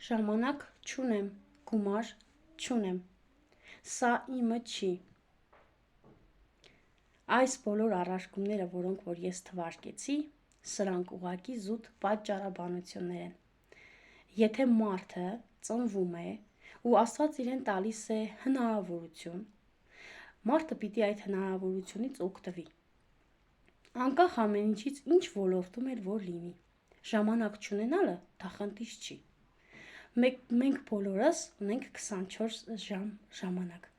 ժամանակ չունեմ, գումար չունեմ, սա իմը չի։ Այս բոլոր առարկումները, որոնք որ ես թվարկեցի, սրանք ուղղակի զուտ պատճառաբանություններ են։ Եթե մարդը ծնվում է ու Աստված իրեն տալիս է հնարավորություն, մարդը պիտի այդ հնարավորությունից օգտվի։ Անկախ ամեն ինչից, ինչ ոլորտում էլ որ լինի։ Ժամանակ չունենալը դա խնդիր չի։ Մենք բոլորս ունենք 24 ժամ ժամանակ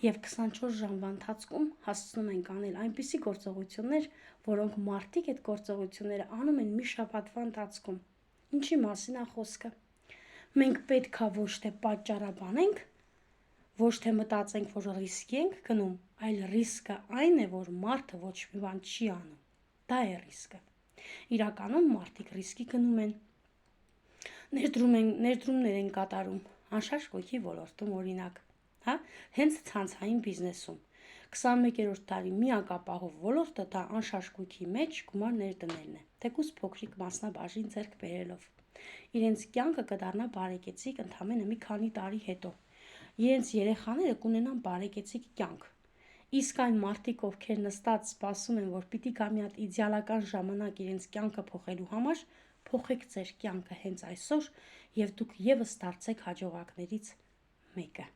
և 24 ժամվա ընթացքում հասցնում ենք անել այնպիսի գործողություններ, որոնք մարդիկ այդ գործողությունները անում են մի շաբաթվա ընթացքում։ Ինչի մասին է խոսքը։ Մենք պետքա ոչ թե պատճառաբանենք, ոչ թե մտածենք, որ ռիսկի ենք գնում, այլ ռիսկը այն է, որ մարդը ոչ մի բան չի անում։ Դա է ռիսկը։ Իրականում մարդիկ ռիսկի գնում են, ներդրումներ են կատարում, անշարժ գույքի ոլորտում օրինակ, հենց ցանցային բիզնեսում։ 21-րդ դարի միակապահով ոլորտը դա անշարժ գույքի մեջ գումար ներդնելն է, թեկուզ փոքրիկ մասնաբաժին ձեռք բերելով։ Իրենց կյանքը կդառնա բարեկեցիկ ընդամենը մի քանի տարի հետո։ Իրենց երեխաները կունենան բարեկեցիկ կյանք։ Իսկ այն մարդիկ, ովքեր նստած սպասում են, որ պիտի գա մի հատ իդեալական ժամանակ իրենց կյանքը փոխելու համար, փոխեք ձեր կյանքը հենց այսօր, եւ դուք եւս դարձեք հաջողակներից մեկը։